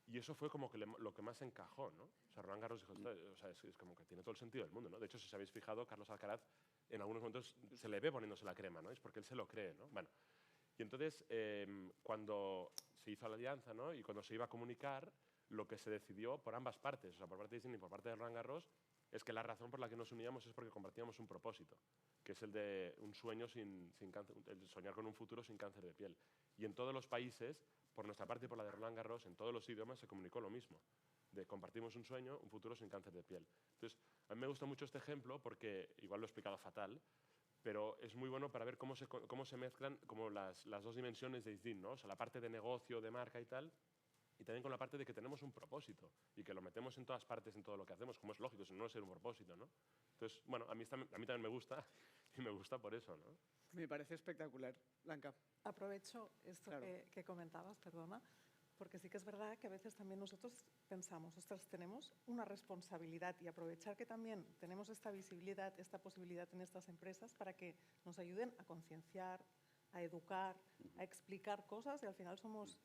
Y eso fue como que lo que más encajó, ¿no? O sea, Roland Garros dijo, o sea, es como que tiene todo el sentido del mundo, ¿no? De hecho, si os habéis fijado, Carlos Alcaraz en algunos momentos se le ve poniéndose la crema, ¿no? Es porque él se lo cree, ¿no? Bueno, y entonces cuando se hizo la alianza, ¿no?, y cuando se iba a comunicar, lo que se decidió por ambas partes, o sea, por parte de Disney y por parte de Roland Garros, es que la razón por la que nos uníamos es porque compartíamos un propósito, que es el de un sueño sin cáncer, el soñar con un futuro sin cáncer de piel. Y en todos los países, por nuestra parte y por la de Roland Garros, en todos los idiomas se comunicó lo mismo, de compartimos un sueño, un futuro sin cáncer de piel. Entonces, a mí me gusta mucho este ejemplo porque, igual lo he explicado fatal, pero es muy bueno para ver cómo se mezclan como las dos dimensiones de ISDIN, ¿no? O sea, la parte de negocio, de marca y tal, y también con la parte de que tenemos un propósito y que lo metemos en todas partes, en todo lo que hacemos, como es lógico, si no es ser un propósito, ¿no? Entonces, bueno, a mí también me gusta y me gusta por eso, ¿no? Me parece espectacular. Blanca. Aprovecho esto Claro. que comentabas, perdona, porque sí que es verdad que a veces también nosotros pensamos, ostras, tenemos una responsabilidad y aprovechar que también tenemos esta visibilidad, esta posibilidad en estas empresas para que nos ayuden a concienciar, a educar, a explicar cosas y al final somos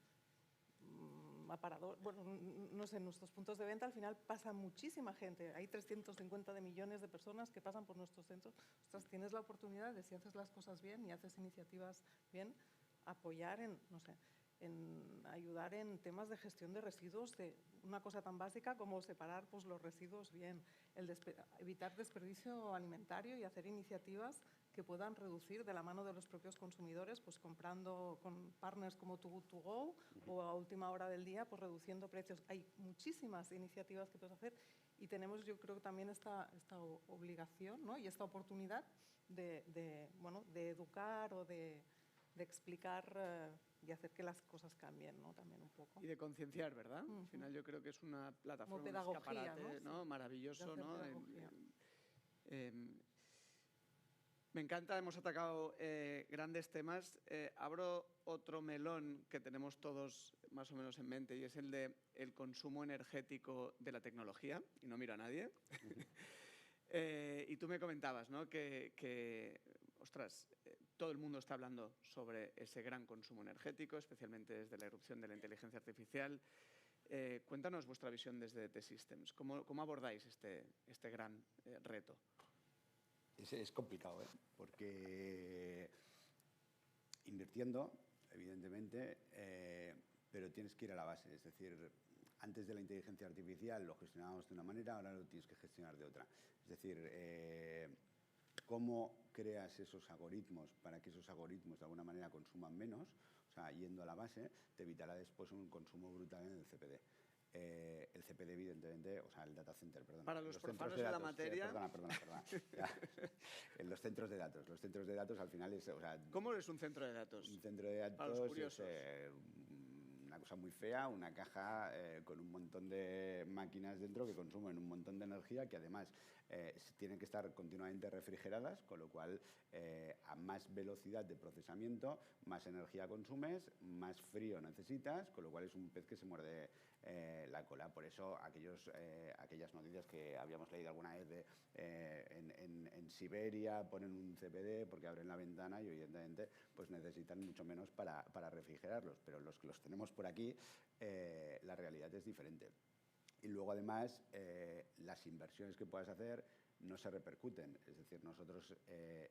aparador. Bueno, no sé, en nuestros puntos de venta al final pasa muchísima gente. Hay 350 de millones de personas que pasan por nuestros centros. Ostras, tienes la oportunidad de, si haces las cosas bien y haces iniciativas bien, apoyar en, no sé, en ayudar en temas de gestión de residuos, de una cosa tan básica como separar pues, los residuos bien, evitar desperdicio alimentario y hacer iniciativas que puedan reducir de la mano de los propios consumidores, pues comprando con partners como Too Good To Go o a última hora del día, pues reduciendo precios. Hay muchísimas iniciativas que puedes hacer y tenemos, yo creo, también esta obligación, ¿no? Y esta oportunidad bueno, de educar o de explicar y hacer que las cosas cambien, ¿no? También un poco. Y de concienciar, ¿verdad? Al final yo creo que es una plataforma, Como pedagogía, un escaparate, ¿no? ¿no? Maravilloso, De hacer ¿no? pedagogía. Me encanta, hemos atacado grandes temas. Abro otro melón que tenemos todos más o menos en mente y es el de el consumo energético de la tecnología, y no miro a nadie. Y tú me comentabas, ¿no? que ostras, todo el mundo está hablando sobre ese gran consumo energético, especialmente desde la irrupción de la inteligencia artificial. Cuéntanos vuestra visión desde T-Systems. ¿Cómo abordáis este gran reto? Es complicado, ¿eh? Porque invirtiendo, evidentemente, pero tienes que ir a la base. Es decir, antes de la inteligencia artificial lo gestionábamos de una manera, ahora lo tienes que gestionar de otra. Es decir, cómo creas esos algoritmos para que esos algoritmos de alguna manera consuman menos, o sea, yendo a la base, te evitará después un consumo brutal en el CPD. El CPD, evidentemente, o sea, el data center, perdón. Para los profanos de la materia. Perdona. En los centros de datos. Los centros de datos al final es... O sea, ¿Cómo es un centro de datos? Un centro de datos para los curiosos. es una cosa muy fea, una caja con un montón de máquinas dentro que consumen un montón de energía, que además tienen que estar continuamente refrigeradas, con lo cual a más velocidad de procesamiento, más energía consumes, más frío necesitas, con lo cual es un pez que se muerde la cola. Por eso aquellas noticias que habíamos leído alguna vez en Siberia ponen un CPD porque abren la ventana y evidentemente pues necesitan mucho menos para refrigerarlos, pero los que los tenemos por aquí la realidad es diferente. Y luego además las inversiones que puedas hacer no se repercuten. Es decir, nosotros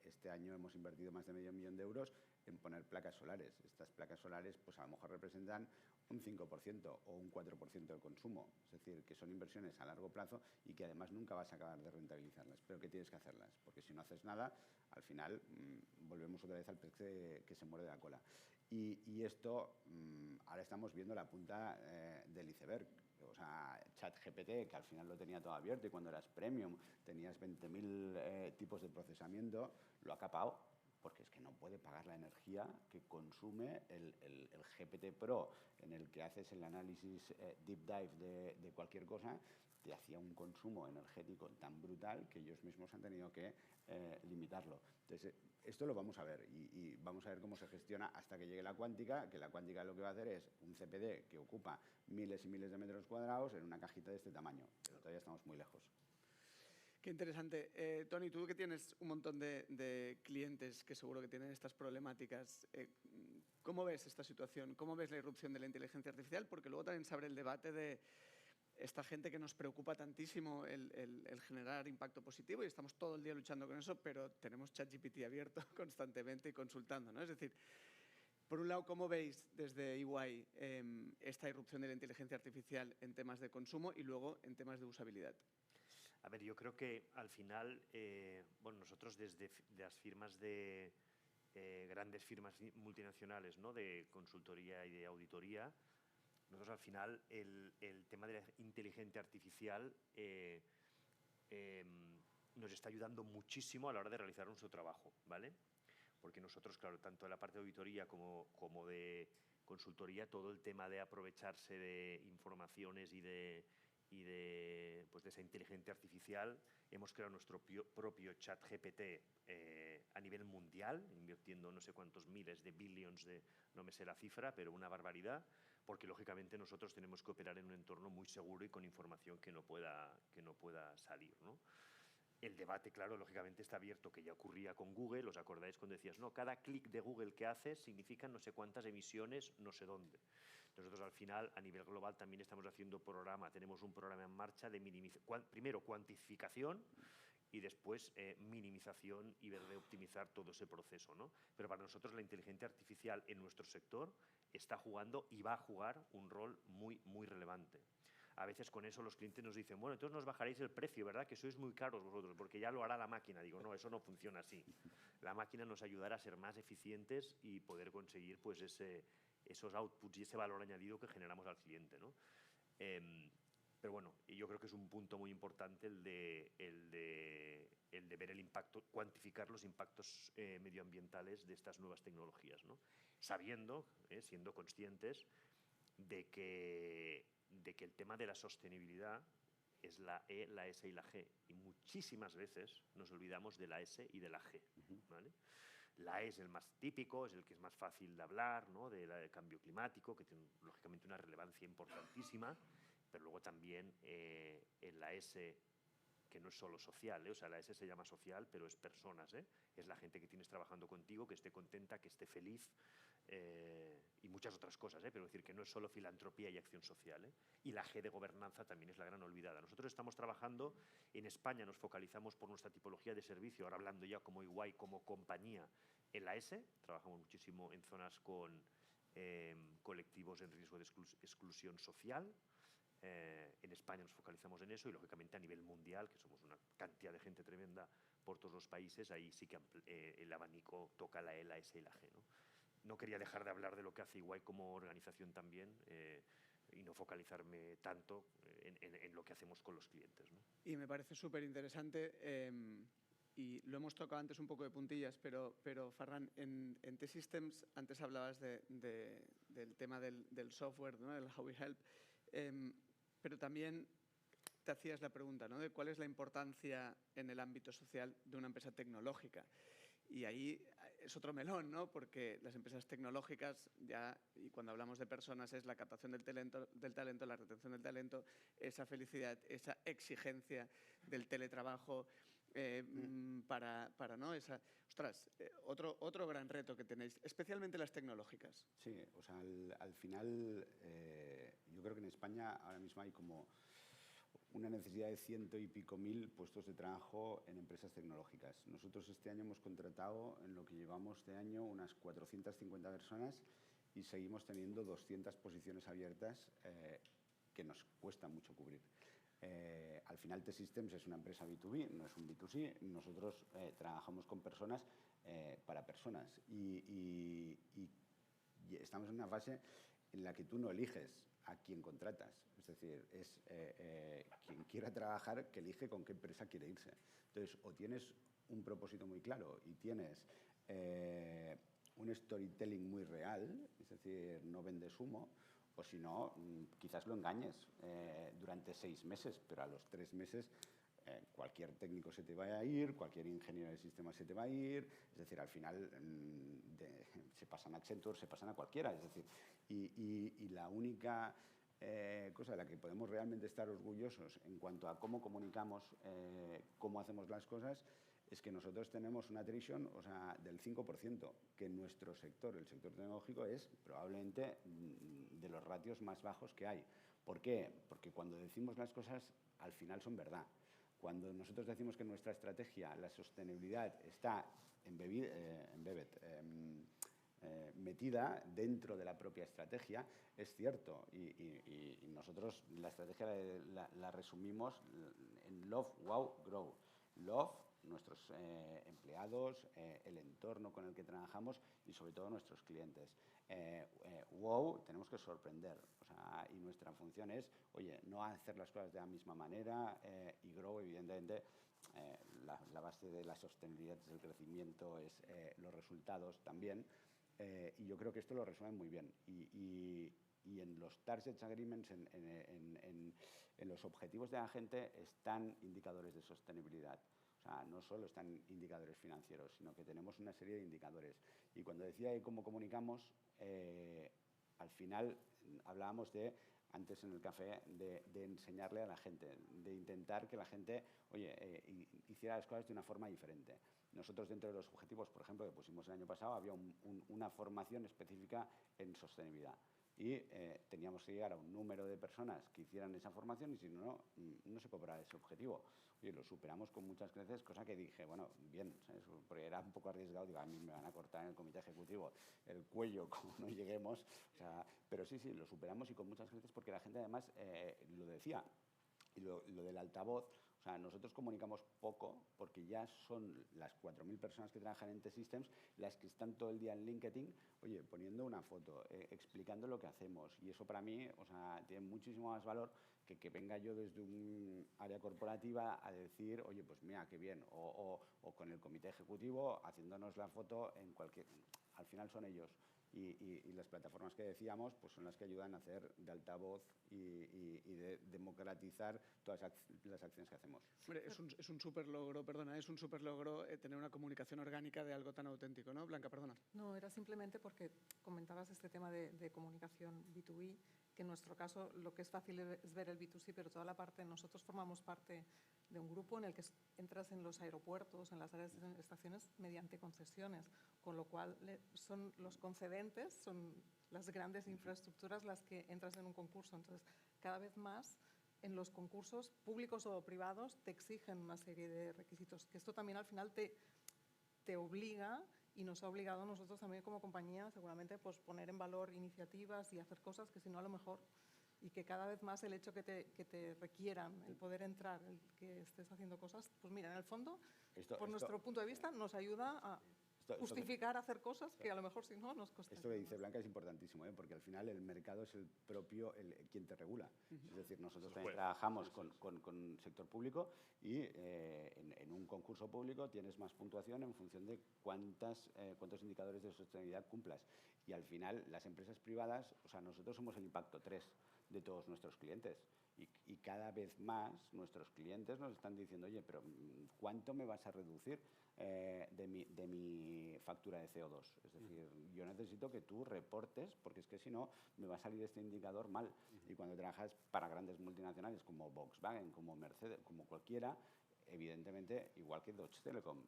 este año hemos invertido más de $500.000 de euros en poner placas solares. Estas placas solares pues a lo mejor representan un 5% o un 4% del consumo. Es decir, que son inversiones a largo plazo y que además nunca vas a acabar de rentabilizarlas, pero que tienes que hacerlas, porque si no haces nada, al final volvemos otra vez al pez que se muerde la cola. Y esto, ahora estamos viendo la punta del iceberg. O sea, ChatGPT, que al final lo tenía todo abierto y cuando eras premium tenías 20.000 tipos de procesamiento, lo ha capado porque es que no puede pagar la energía que consume el GPT Pro, en el que haces el análisis deep dive de cualquier cosa, te hacía un consumo energético tan brutal que ellos mismos han tenido que limitarlo. Entonces, esto lo vamos a ver y vamos a ver cómo se gestiona hasta que llegue la cuántica, que la cuántica lo que va a hacer es un CPD que ocupa miles y miles de metros cuadrados en una cajita de este tamaño, pero todavía estamos muy lejos. Qué interesante. Toni, tú que tienes un montón de clientes que seguro que tienen estas problemáticas, ¿cómo ves esta situación? ¿Cómo ves la irrupción de la inteligencia artificial? Porque luego también se abre el debate de esta gente que nos preocupa tantísimo el generar impacto positivo y estamos todo el día luchando con eso, pero tenemos ChatGPT abierto constantemente y consultando, ¿no? Es decir, por un lado, ¿cómo veis desde EY esta irrupción de la inteligencia artificial en temas de consumo y luego en temas de usabilidad? A ver, yo creo que al final, bueno, nosotros desde las firmas de grandes firmas multinacionales, ¿no? De consultoría y de auditoría, nosotros al final el tema de la inteligencia artificial nos está ayudando muchísimo a la hora de realizar nuestro trabajo, ¿vale? Porque nosotros, claro, tanto en la parte de auditoría como de consultoría, todo el tema de aprovecharse de informaciones y de esa inteligencia artificial, hemos creado nuestro propio chat GPT a nivel mundial, invirtiendo no sé cuántos miles de billions no me sé la cifra, pero una barbaridad, porque lógicamente nosotros tenemos que operar en un entorno muy seguro y con información que no pueda salir, ¿no? El debate, claro, lógicamente está abierto, que ya ocurría con Google. ¿Os acordáis cuando decías, no, cada clic de Google que haces significa no sé cuántas emisiones, no sé dónde? Nosotros al final, a nivel global, también estamos haciendo tenemos un programa en marcha de primero cuantificación y después minimización y ver de optimizar todo ese proceso, ¿no? Pero para nosotros la inteligencia artificial en nuestro sector está jugando y va a jugar un rol muy, muy relevante. A veces con eso los clientes nos dicen, bueno, entonces nos bajaréis el precio, ¿verdad? Que sois muy caros vosotros, porque ya lo hará la máquina. Digo, no, eso no funciona así. La máquina nos ayudará a ser más eficientes y poder conseguir pues, esos outputs y ese valor añadido que generamos al cliente, ¿no? Pero bueno, yo creo que es un punto muy importante el de ver el impacto, cuantificar los impactos medioambientales de estas nuevas tecnologías, ¿no? Sabiendo, siendo conscientes de que el tema de la sostenibilidad es la E, la S y la G. Y muchísimas veces nos olvidamos de la S y de la G, ¿vale? La E es el más típico, es el que es más fácil de hablar, ¿no? Del cambio climático, que tiene lógicamente una relevancia importantísima, pero luego también en la S, que no es solo social, o sea, la S se llama social, pero es personas, es la gente que tienes trabajando contigo, que esté contenta, que esté feliz, y muchas otras cosas, pero decir que no es solo filantropía y acción social, Y la G de gobernanza también es la gran olvidada. Nosotros estamos trabajando, en España nos focalizamos por nuestra tipología de servicio, ahora hablando ya como EY, como compañía, en la S, trabajamos muchísimo en zonas con colectivos en riesgo de exclusión social. En España nos focalizamos en eso y lógicamente a nivel mundial, que somos una cantidad de gente tremenda por todos los países, ahí sí que el abanico toca la E, la S y la G, ¿no? No quería dejar de hablar de lo que hace EY como organización también y no focalizarme tanto en lo que hacemos con los clientes, ¿no? Y me parece súper interesante y lo hemos tocado antes un poco de puntillas, pero Ferran, en T-Systems antes hablabas del tema del software, ¿no? Del How We Help, pero también te hacías la pregunta, ¿no? De cuál es la importancia en el ámbito social de una empresa tecnológica. Y ahí es otro melón, ¿no? Porque las empresas tecnológicas, y cuando hablamos de personas, es la captación del talento, la retención del talento, esa felicidad, esa exigencia del teletrabajo para ¿no? Ostras, otro gran reto que tenéis, especialmente las tecnológicas. Sí, o sea, al final yo creo que en España ahora mismo hay como una necesidad de 100 y pico mil puestos de trabajo en empresas tecnológicas. Nosotros este año hemos contratado, en lo que llevamos de año, unas 450 personas y seguimos teniendo 200 posiciones abiertas que nos cuesta mucho cubrir. Al final T-Systems es una empresa B2B, no es un B2C. Nosotros trabajamos con personas para personas y estamos en una fase en la que tú no eliges a quién contratas. Es decir, es quien quiera trabajar que elige con qué empresa quiere irse. Entonces, o tienes un propósito muy claro y tienes un storytelling muy real, es decir, no vendes humo, o si no, quizás lo engañes durante 6 meses, pero a los 3 meses cualquier técnico se te va a ir, cualquier ingeniero de sistemas se te va a ir, es decir, al final se pasan a Accenture, se pasan a cualquiera, es decir, y la única cosa de la que podemos realmente estar orgullosos en cuanto a cómo comunicamos, cómo hacemos las cosas, es que nosotros tenemos una attrition, o sea, del 5%, que en nuestro sector, el sector tecnológico, es probablemente de los ratios más bajos que hay. ¿Por qué? Porque cuando decimos las cosas, al final son verdad. Cuando nosotros decimos que nuestra estrategia, la sostenibilidad, está metida dentro de la propia estrategia, es cierto. Y nosotros la estrategia la resumimos en Love, Wow, Grow. Love, nuestros empleados, el entorno con el que trabajamos y sobre todo nuestros clientes. Wow, tenemos que sorprender. O sea, y nuestra función es, oye, no hacer las cosas de la misma manera y Grow, evidentemente, la base de la sostenibilidad es el crecimiento, es los resultados también. Y yo creo que esto lo resuelven muy bien. Y en los Targets Agreements, en los objetivos de la gente, están indicadores de sostenibilidad. O sea, no solo están indicadores financieros, sino que tenemos una serie de indicadores. Y cuando decía de cómo comunicamos, al final hablábamos de, antes en el café, de enseñarle a la gente, de intentar que la gente, oye, hiciera las cosas de una forma diferente. Nosotros, dentro de los objetivos, por ejemplo, que pusimos el año pasado, había una formación específica en sostenibilidad. Y teníamos que llegar a un número de personas que hicieran esa formación y si no, no se cobraba ese objetivo. Oye, lo superamos con muchas creces, cosa que dije, bueno, bien, ¿sabes? Porque era un poco arriesgado, digo, a mí me van a cortar en el comité ejecutivo el cuello como no lleguemos. O sea, pero sí, lo superamos y con muchas creces porque la gente además lo decía. Y lo del altavoz, o sea, nosotros comunicamos poco porque ya son las 4.000 personas que trabajan en T-Systems las que están todo el día en LinkedIn, oye, poniendo una foto, explicando lo que hacemos. Y eso para mí, o sea, tiene muchísimo más valor que venga yo desde un área corporativa a decir, oye, pues mira, qué bien. O con el comité ejecutivo haciéndonos la foto en cualquier... Al final son ellos. Y las plataformas que decíamos pues son las que ayudan a hacer de altavoz y de democratizar todas las acciones que hacemos. Hombre, es un súper logro, perdona, es un súper logro tener una comunicación orgánica de algo tan auténtico, ¿no? Blanca, perdona. No, era simplemente porque comentabas este tema de comunicación B2B, que en nuestro caso lo que es fácil es ver el B2C, pero toda la parte, nosotros formamos parte de un grupo en el que entras en los aeropuertos, en las áreas de estaciones, mediante concesiones, con lo cual son los concedentes, son las grandes infraestructuras las que entras en un concurso. Entonces, cada vez más en los concursos públicos o privados te exigen una serie de requisitos, que esto también al final te obliga y nos ha obligado a nosotros también como compañía seguramente pues poner en valor iniciativas y hacer cosas que si no a lo mejor, y que cada vez más el hecho que te requieran el poder entrar, el que estés haciendo cosas, pues mira, en el fondo, por nuestro punto de vista, nos ayuda a justificar hacer cosas que a lo mejor si no nos costaría. Esto que dice Blanca es importantísimo, porque al final el mercado es el propio quien te regula. Es decir, nosotros también trabajamos con sector público y en un concurso público tienes más puntuación en función de cuántos indicadores de sostenibilidad cumplas. Y al final las empresas privadas, o sea, nosotros somos el impacto 3 de todos nuestros clientes. Y cada vez más nuestros clientes nos están diciendo, oye, pero ¿cuánto me vas a reducir de mi factura de CO2? Es decir, yo necesito que tú reportes, porque es que si no me va a salir este indicador mal. Y cuando trabajas para grandes multinacionales como Volkswagen, como Mercedes, como cualquiera, evidentemente, igual que Deutsche Telekom,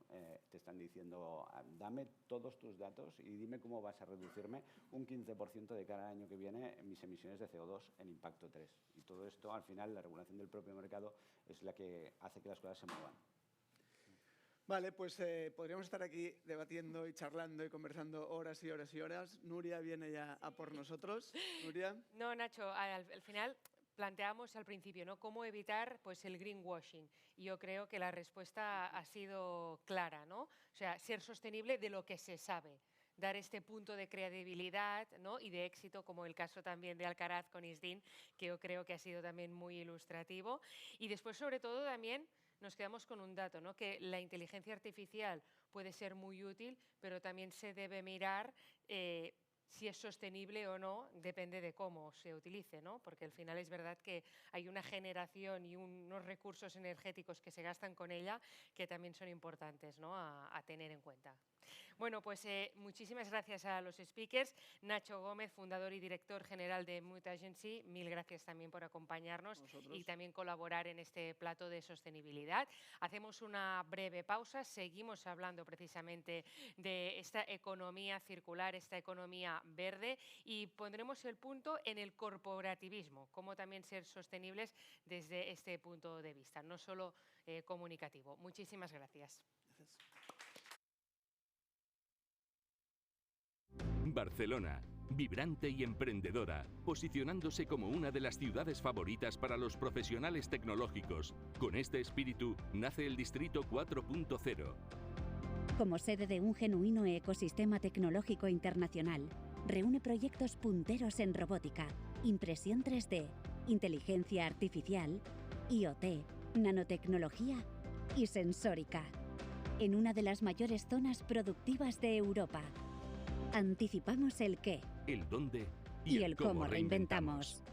te están diciendo, dame todos tus datos y dime cómo vas a reducirme un 15% de cara al año que viene mis emisiones de CO2 en impacto 3. Y todo esto, al final, la regulación del propio mercado es la que hace que las cosas se muevan. Vale, pues podríamos estar aquí debatiendo y charlando y conversando horas y horas y horas. Nuria viene ya a por nosotros. Nuria. No, Nacho, al final planteamos al principio, ¿no? Cómo evitar pues, el greenwashing. Y yo creo que la respuesta ha sido clara, ¿no? O sea, ser sostenible de lo que se sabe. Dar este punto de credibilidad, ¿no? Y de éxito, como el caso también de Alcaraz con ISDIN, que yo creo que ha sido también muy ilustrativo. Y después, sobre todo, también nos quedamos con un dato, ¿no? Que la inteligencia artificial puede ser muy útil, pero también se debe mirar si es sostenible o no, depende de cómo se utilice, ¿no? Porque al final es verdad que hay una generación y unos recursos energéticos que se gastan con ella que también son importantes, ¿no? a tener en cuenta. Bueno, pues muchísimas gracias a los speakers. Nacho Gómez, fundador y director general de Mood Agency, mil gracias también por acompañarnos y también colaborar en este plato de sostenibilidad. Hacemos una breve pausa, seguimos hablando precisamente de esta economía circular, esta economía verde y pondremos el punto en el corporativismo, cómo también ser sostenibles desde este punto de vista, no solo comunicativo. Muchísimas gracias. Barcelona, vibrante y emprendedora, posicionándose como una de las ciudades favoritas para los profesionales tecnológicos. Con este espíritu nace el Distrito 4.0. Como sede de un genuino ecosistema tecnológico internacional, reúne proyectos punteros en robótica, impresión 3D, inteligencia artificial, IoT, nanotecnología y sensórica, en una de las mayores zonas productivas de Europa. Anticipamos el qué el dónde y el cómo reinventamos.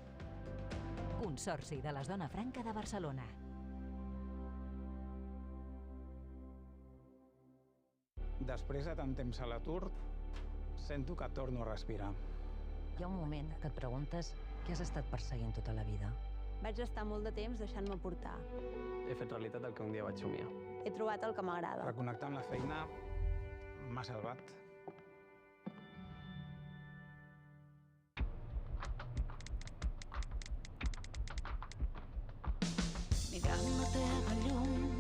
Consorci de la Zona Franca de Barcelona. Després de tant temps a l'atur, sento que torno a respirar. Hi ha un moment que et preguntes què has estat perseguint tota la vida. Vaig estar molt de temps deixant-me portar. He fet realitat el que un dia vaig somiar. He trobat el que m'agrada. Reconnectar amb la feina m'ha salvat. Mirant la teva llum,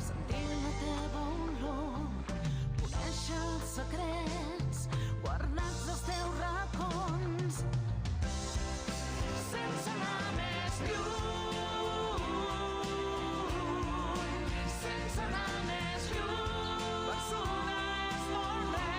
sentint la teva olor, conèixer els secrets guardats als teus racons, sense anar més lluny, sense anar més lluny, Barcelona és molt més.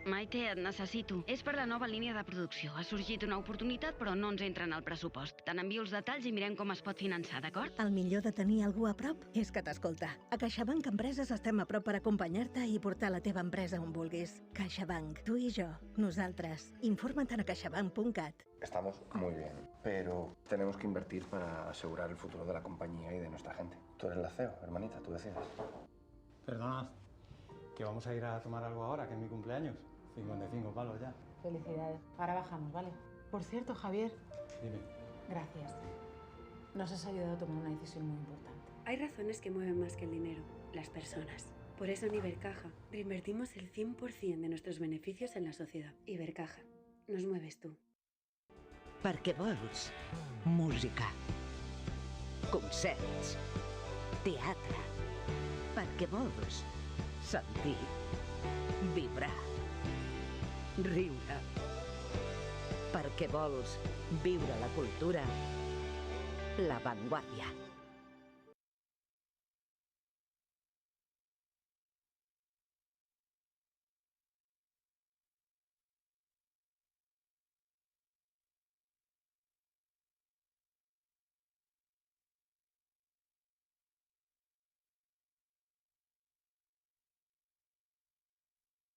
Maite, et necessito. És per la nova línia de producció. Ha sorgit una oportunitat, però no ens entra en el pressupost. Te n'envio els detalls i mirem com es pot finançar, d'acord? El millor de tenir algú a prop és que t'escolta. A CaixaBank Empreses estem a prop per acompanyar-te i portar la teva empresa on vulguis. CaixaBank, tu i jo, nosaltres. Informa't a caixabank.cat. Estamos muy bien, pero tenemos que invertir para asegurar el futuro de la compañía y de nuestra gente. Tú eres la CEO, hermanita, tú decides. Perdonad, que vamos a ir a tomar algo ahora, que es mi cumpleaños. 55 palos ya. Felicidades. Ahora bajamos, ¿vale? Por cierto, Javier. Dime. Gracias. Nos has ayudado a tomar una decisión muy importante. Hay razones que mueven más que el dinero, las personas. Por eso en Ibercaja reinvertimos el 100% de nuestros beneficios en la sociedad. Ibercaja, nos mueves tú. Perquè vols música, concerts, teatre. Perquè vols sentir, vibrar, riure. Perquè vols viure la cultura, La Vanguardia.